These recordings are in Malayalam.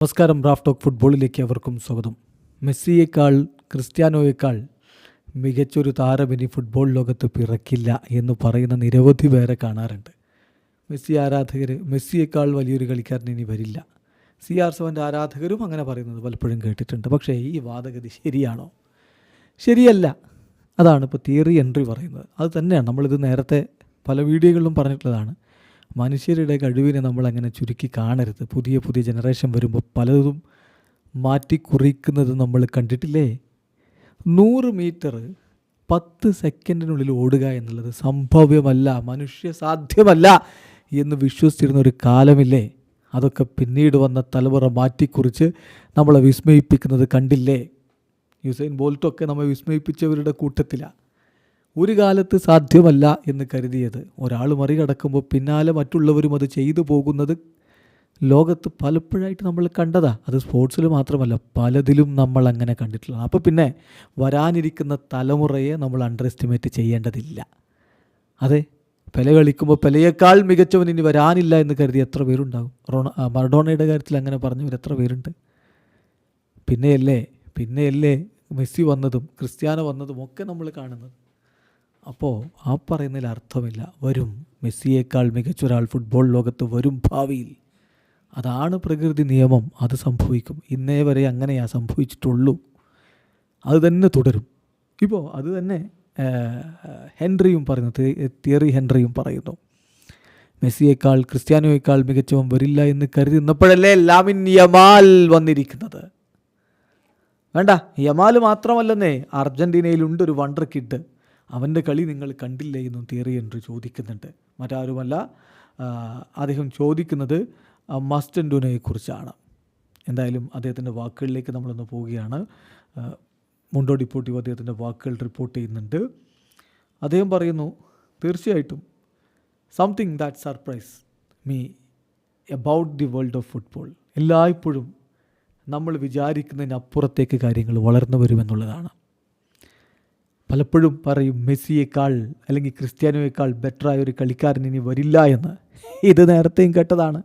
നമസ്കാരം. റാഫ് ടോക്ക് ഫുട്ബോളിലേക്ക് അവർക്കും സ്വാഗതം. മെസ്സിയേക്കാൾ ക്രിസ്ത്യാനോയേക്കാൾ മികച്ചൊരു താരം ഇനി ഫുട്ബോൾ ലോകത്ത് പിറക്കില്ല എന്ന് പറയുന്ന നിരവധി പേരെ കാണാറുണ്ട്. മെസ്സി ആരാധകർ മെസ്സിയേക്കാൾ വലിയൊരു കളിക്കാരൻ ഇനി വരില്ല. CR7 ആരാധകരും അങ്ങനെ പറയുന്നത് പലപ്പോഴും കേട്ടിട്ടുണ്ട്. പക്ഷേ ഈ വാദഗതി ശരിയാണോ? ശരിയല്ല. അതാണ് ഇപ്പോൾ തിയറി ഹെൻറി പറയുന്നത്. അത് തന്നെയാണ് നമ്മളിത് നേരത്തെ പല വീഡിയോകളിലും പറഞ്ഞിട്ടുള്ളതാണ്. മനുഷ്യരുടെ കഴിവിനെ നമ്മളങ്ങനെ ചുരുക്കി കാണരുത്. പുതിയ പുതിയ ജനറേഷൻ വരുമ്പോൾ പലതും മാറ്റിക്കുറിക്കുന്നത് നമ്മൾ കണ്ടിട്ടില്ലേ? 100 മീറ്റർ 10 സെക്കൻഡിനുള്ളിൽ ഓടുക എന്നുള്ളത് സംഭവ്യമല്ല, മനുഷ്യ സാധ്യമല്ല എന്ന് വിശ്വസിച്ചിരുന്ന ഒരു കാലമില്ലേ? അതൊക്കെ പിന്നീട് വന്ന തലമുറ മാറ്റിക്കുറിച്ച് നമ്മളെ വിസ്മയിപ്പിക്കുന്നത് കണ്ടില്ലേ? യുസൈൻ ബോൾട്ടൊക്കെ നമ്മെ വിസ്മയിപ്പിച്ചവരുടെ കൂട്ടത്തിലാണ്. ഒരു കാലത്ത് സാധ്യമല്ല എന്ന് കരുതിയത് ഒരാൾ മറികടക്കുമ്പോൾ പിന്നാലെ മറ്റുള്ളവരും അത് ചെയ്തു പോകുന്നത് ലോകത്ത് പലപ്പോഴായിട്ട് നമ്മൾ കണ്ടതാ. അത് സ്പോർട്സിൽ മാത്രമല്ല, പലതിലും നമ്മൾ അങ്ങനെ കണ്ടിട്ടുള്ളതാണ്. അപ്പോൾ പിന്നെ വരാനിരിക്കുന്ന തലമുറയെ നമ്മൾ അണ്ടർ എസ്റ്റിമേറ്റ് ചെയ്യേണ്ടതില്ല. അതെ, പെലെ കളിക്കുമ്പോൾ പെലയേക്കാൾ മികച്ചവൻ ഇനി വരാനില്ല എന്ന് കരുതി എത്ര പേരുണ്ടാകും? മറഡോണയുടെ കാര്യത്തിൽ അങ്ങനെ പറഞ്ഞവർ എത്ര പേരുണ്ട്? പിന്നെയല്ലേ മെസ്സി വന്നതും ക്രിസ്ത്യാനോ വന്നതും ഒക്കെ നമ്മൾ കാണുന്നത്. അപ്പോൾ ആ പറയുന്നതിൽ അർത്ഥമില്ല. വരും, മെസ്സിയേക്കാൾ മികച്ചൊരാൾ ഫുട്ബോൾ ലോകത്ത് വരും ഭാവിയിൽ. അതാണ് പ്രകൃതി നിയമം. അത് സംഭവിക്കും. ഇന്നേ വരെ അങ്ങനെയാണ് സംഭവിച്ചിട്ടുള്ളൂ. അത് തന്നെ തുടരും. ഇപ്പോൾ അത് തന്നെ ഹെൻറിയും പറയുന്നു, തിയറി ഹെൻറിയും പറയുന്നു. മെസ്സിയേക്കാൾ ക്രിസ്ത്യാനോയേക്കാൾ മികച്ചവൻ വരില്ല എന്ന് കരുതി നിന്നപ്പോഴല്ലേ ലാമിൻ യമാൽ വന്നിരിക്കുന്നത്. വേണ്ട, യമാൽ മാത്രമല്ലെന്നേ, അർജൻറ്റീനയിലുണ്ട് ഒരു വണ്ടർ കിഡ്. അവൻ്റെ കളി നിങ്ങൾ കണ്ടില്ലേ എന്നും തിയറി ഹെൻറി ചോദിക്കുന്നുണ്ട്. മറ്റാരുമല്ല, അദ്ദേഹം ചോദിക്കുന്നത് മസ്റ്റൻഡോനെക്കുറിച്ചാണ്. എന്തായാലും അദ്ദേഹത്തിൻ്റെ വാക്കുകളിലേക്ക് നമ്മളൊന്ന് പോവുകയാണ്. മുണ്ടോ ഡിപ്പോർട്ടീവ് അദ്ദേഹത്തിൻ്റെ വാക്കുകൾ റിപ്പോർട്ട് ചെയ്യുന്നുണ്ട്. അദ്ദേഹം പറയുന്നു, തീർച്ചയായിട്ടും something that surprise me about the world of football. എല്ലായ്പ്പോഴും നമ്മൾ വിചാരിക്കുന്നതിനപ്പുറത്തേക്ക് കാര്യങ്ങൾ വളർന്നു വരുമെന്നുള്ളതാണ്. പലപ്പോഴും പറയും മെസ്സിയേക്കാൾ അല്ലെങ്കിൽ ക്രിസ്ത്യാനോയേക്കാൾ ബെറ്ററായ ഒരു കളിക്കാരൻ ഇനി വരില്ല എന്ന്. ഇത് നേരത്തെയും കേട്ടതാണ്.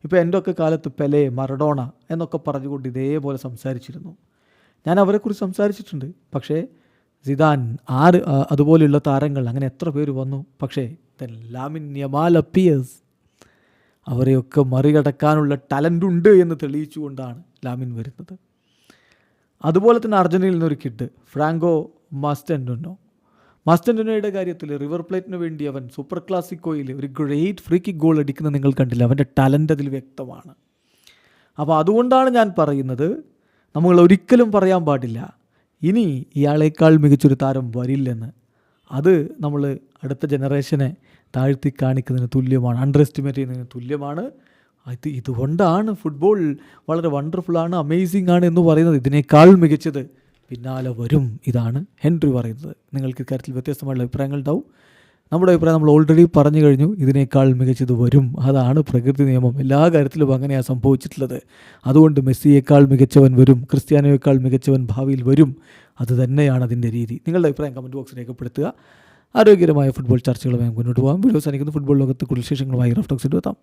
ഇപ്പോൾ എൻ്റെ ഒക്കെ കാലത്ത് പെലെ, മറഡോണ എന്നൊക്കെ പറഞ്ഞുകൊണ്ട് ഇതേപോലെ സംസാരിച്ചിരുന്നു. ഞാൻ അവരെക്കുറിച്ച് സംസാരിച്ചിട്ടുണ്ട്. പക്ഷേ സിദാൻ, അതുപോലെയുള്ള താരങ്ങൾ, അങ്ങനെ എത്ര പേര് വന്നു. പക്ഷേ ലാമിൻ യമാൽ അപ്പിയേഴ്സ്. അവരെയൊക്കെ മറികടക്കാനുള്ള ടാലൻ്റ് ഉണ്ട് എന്ന് തെളിയിച്ചുകൊണ്ടാണ് ലാമിൻ വരുന്നത്. അതുപോലെ തന്നെ അർജൻറ്റീനയിൽ നിന്നൊരു കിഡ് ഫ്രാങ്കോ മസ്റ്റൻഡോനോയുടെ കാര്യത്തിൽ റിവർ പ്ലേറ്റിന് വേണ്ടി അവൻ സൂപ്പർ ക്ലാസിക്കോയിൽ ഒരു ഗ്രേറ്റ് ഫ്രീ കിക്ക് ഗോൾ അടിക്കുന്നത് നിങ്ങൾ കണ്ടില്ല. അവൻ്റെ ടാലൻ്റ് അതിൽ വ്യക്തമാണ്. അപ്പോൾ അതുകൊണ്ടാണ് ഞാൻ പറയുന്നത്, നമ്മൾ ഒരിക്കലും പറയാൻ പാടില്ല ഇനി ഇയാളേക്കാൾ മികച്ചൊരു താരം വരില്ലെന്ന്. അത് നമ്മൾ അടുത്ത ജനറേഷനെ താഴ്ത്തി കാണിക്കുന്നതിന് തുല്യമാണ്, അണ്ടർ എസ്റ്റിമേറ്റ് ചെയ്യുന്നതിന് തുല്യമാണ്. ഇതുകൊണ്ടാണ് ഫുട്ബോൾ വളരെ വണ്ടർഫുള്ളാണ്, അമേസിംഗ് ആണ് എന്ന് പറയുന്നത്. ഇതിനേക്കാൾ മികച്ചത് പിന്നാലെ വരും. ഇതാണ് ഹെൻറി പറയുന്നത്. നിങ്ങൾക്ക് ഇക്കാര്യത്തിൽ വ്യത്യസ്തമായുള്ള അഭിപ്രായങ്ങൾ ഉണ്ടാവും. നമ്മുടെ അഭിപ്രായം നമ്മൾ ഓൾറെഡി പറഞ്ഞു കഴിഞ്ഞു. ഇതിനേക്കാൾ മികച്ചത് വരും. അതാണ് പ്രകൃതി നിയമം. എല്ലാ കാര്യത്തിലും അങ്ങനെയാണ് സംഭവിച്ചിട്ടുള്ളത്. അതുകൊണ്ട് മെസ്സിയേക്കാൾ മികച്ചവൻ വരും, ക്രിസ്ത്യാനോയേക്കാൾ മികച്ചവൻ ഭാവിയിൽ വരും. അത് തന്നെയാണ് അതിൻ്റെ രീതി. നിങ്ങളുടെ അഭിപ്രായം കമൻറ്റ് ബോക്സിൽ രേഖപ്പെടുത്തുക. ആരോഗ്യകരമായ ഫുട്ബോൾ ചർച്ചകളുമായി മുന്നോട്ട് പോകാം. വീഡിയോ സാധിക്കുന്ന ഫുട്ബോൾ ലോകത്ത് കൂടുതൽ വിശേഷങ്ങളുമായി റാഫ് ടോക്സിൽ എത്താം.